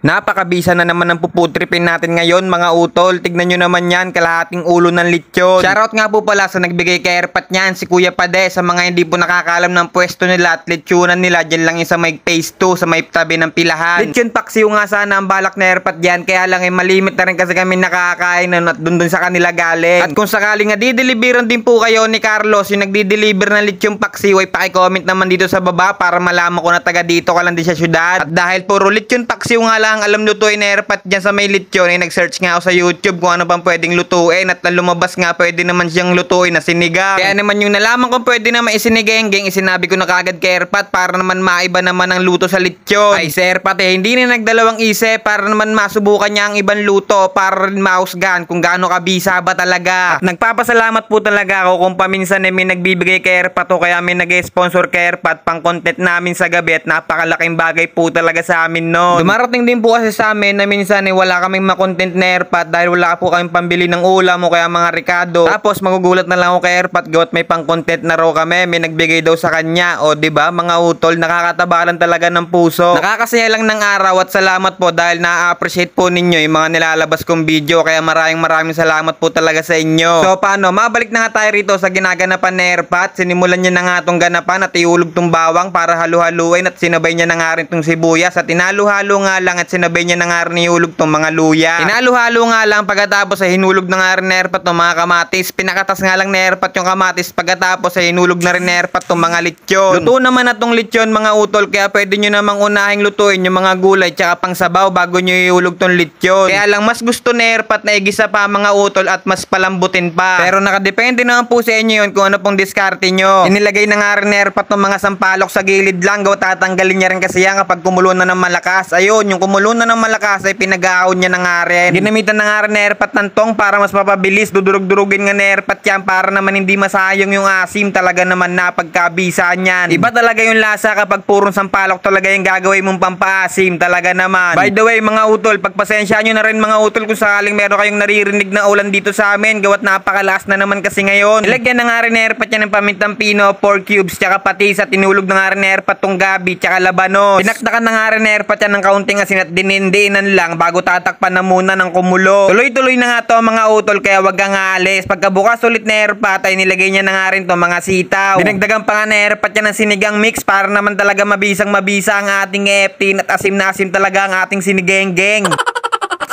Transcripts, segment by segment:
Napakabisa na naman ng puputripin natin ngayon mga utol. Tignan nyo naman yan, kalahating ulo ng lechon. Shoutout nga po pala sa nagbigay kay Airpat niyan, si Kuya Pade. Sa mga hindi po nakakalam ng pwesto nila at lechonan nila, dyan lang yung sa may phase 2, sa may tabi ng pilahan. Lechon paksiw nga sana ang balak na Airpat dyan, kaya lang malimit na rin kasi kami nakakain at dun sa kanila galing. At kung sakaling nga dideliveran din po kayo ni Carlos, yung nagdi-deliver ng lechon paksiw, ay paki-comment naman dito sa baba para malaman ko na taga dito ka lang din sa syudad. At dahil puro lechon paksiw nga lang alam lutuin na Airpat dyan sa may lechon, ay nag-search nga ako sa YouTube kung ano pang pwedeng lutuin at lumabas nga pwede naman siyang lutuin na sinigang. Kaya naman yung nalaman kung pwede naman isinigenggeng, isinabi ko na kagad kay Airpat para naman maiba naman ang luto sa lechon. Ay si Airpat hindi na nagdalawang isip para naman masubukan niya ang ibang luto para rin mausgan kung gaano kabisa ba talaga. At nagpapasalamat po talaga ako kung paminsan may nagbibigay kay Airpat o kaya may nag-sponsor kay Airpat pang content namin sa gabi at napakalaking bagay po talaga sa amin noon. Dumarating din po kasi sa amin na minsan wala kaming makontent na Airpat dahil wala po kaming pambili ng ulam o kaya mga Ricardo. Tapos magugulat na lang ako kay Airpat gawat may pang content na raw kami, may nagbigay daw sa kanya. O diba mga utol, nakakatabalan talaga ng puso. Nakakasaya lang ng araw at salamat po dahil na-appreciate po ninyo yung mga nilalabas kong video, kaya maraming salamat po talaga sa inyo. So paano, mabalik na nga tayo rito sa ginaganapan na Airpat. Sinimulan niya na nga tong ganapan at iulog tong bawang para halu-haluin at sinabay niya na nga rin tong sibuyas at inalu-halo nga lang at sinabay niya na nga rin ihulog tong mga luya. Inalu-halo nga lang pagkatapos ay hinulog na nga rin na Airpat tong mga kamatis. Pinakatas nga lang na Airpat yung kamatis pagkatapos ay hinulog na rin na Airpat tong mga lechon. Luto naman na tong lechon mga utol, kaya pwede nyo namang unahing lutuin yung mga gulay tsaka pang sabaw bago nyo ihulog tong lechon. Kaya lang mas gusto na Airpat na igisa pa mga utol at mas palambutin pa. Pero nakadepende naman po sa inyo yun kung ano pong diskarte nyo. Inilagay na nga rin na Airpat tong mga sampalok sa gilid lang, tatanggalin niya rin kasi yan kapag kumulo na ng malakas. Ayun, yung kumulo na ng malakas ay pinag-aahon niya na nga rin. Ginamitan na nga rin na Airpat ng tong para mas mapabilis. Dudurog-durugin nga na Airpat yan para naman hindi masayang yung asim. Talaga naman na pagkabisa niyan. Iba talaga yung lasa kapag purong sampalok talaga yung gagawin mong pampaasim. Talaga naman. By the way mga utol, pagpasensya nyo na rin mga utol kung sakaling meron kayong naririnig na ulan dito sa amin. Gawat napakalakas na naman kasi ngayon. Ilagyan na nga rin na Airpat yan ng pamintang pino, 4 cubes, tsaka patis at tinulog na nga rin na Airpat tong gabi, tsaka labanos. Pinakdakan na nga rin na Airpat yan ng kaunting asin at dinindiinan lang bago tatakpan na muna ng kumulo. Tuloy-tuloy na nga to mga utol, kaya wag kang aalis. Pagkabukas ulit na Airpat ay nilagay niya na nga rin to mga sitaw. Dinagdagan pa nga na Airpat yan ng sinigang mix para naman talaga mabisang mabisa ang ating EFT at asim na asim talaga ang ating sinigenggeng.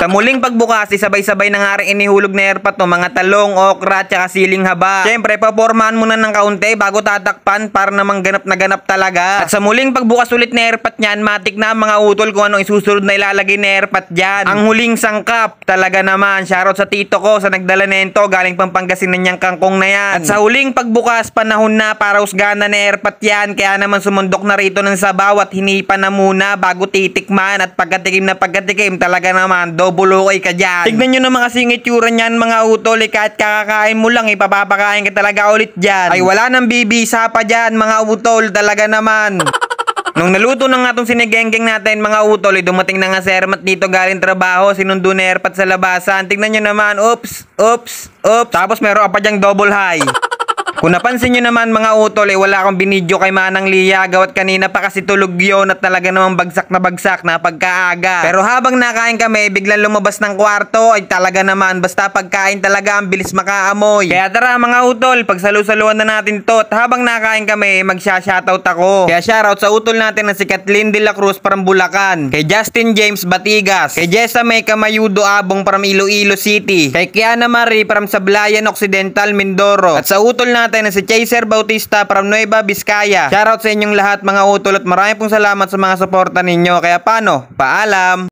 Sa muling pagbukas, sabay-sabay na nga rin inihulog na Airpat to mga talong, okra, tsaka siling haba. Siyempre, papormahan muna ng kaunti bago tatakpan para namang ganap na ganap talaga. At sa muling pagbukas ulit na Airpat niyan, matik na mga utol kung anong isusunod na ilalagay na Airpat dyan. Ang huling sangkap, talaga naman. Shoutout sa tito ko sa nagdala nento, galing Pangasinan niyang kangkong na yan. At sa huling pagbukas, panahon na para usgana na Airpat yan. Kaya naman sumundok na rito ng sabaw at hinipa na muna bago titikman. At pagkatikim na pagkatikim, talaga naman, bulo ka dyan. Tignan nyo naman kasi yung itsura nyan mga utol, kahit kakakain mo lang, ipapapakain ka talaga ulit dyan. Ay wala nang bibisa pa dyan mga utol, talaga naman. Nung naluto na nga itong sinigenggeng natin mga utol, dumating na nga si Airpat dito galing trabaho, sinundo na Airpat sa labasan. Tignan nyo naman, oops. Tapos meron pa dyang double high. Kung napansin nyo naman mga utol, wala akong binidyo kay Manang Lia. Gawat kanina pa kasi tulog yun at talaga namang bagsak na pagkaaga. Pero habang nakain kami, biglang lumabas ng kwarto. Ay talaga naman, basta pagkain talaga ang bilis makaamoy. Kaya tara mga utol, pagsalu-saluan na natin to. At habang nakain kami, magsha-shoutout ako. Kaya shoutout sa utol natin na si Kathleen De La Cruz from Bulacan, kay Justin James Batigas, kay Jessa May Kamayudo Abong from Iloilo City, kay Kiana Marie from Sablayan Occidental, Mindoro, at sa utol natin na si Chaser Bautista from Nueva Vizcaya. Shoutout sa inyong lahat mga utol at marami pong salamat sa mga suporta ninyo. Kaya paano? Paalam!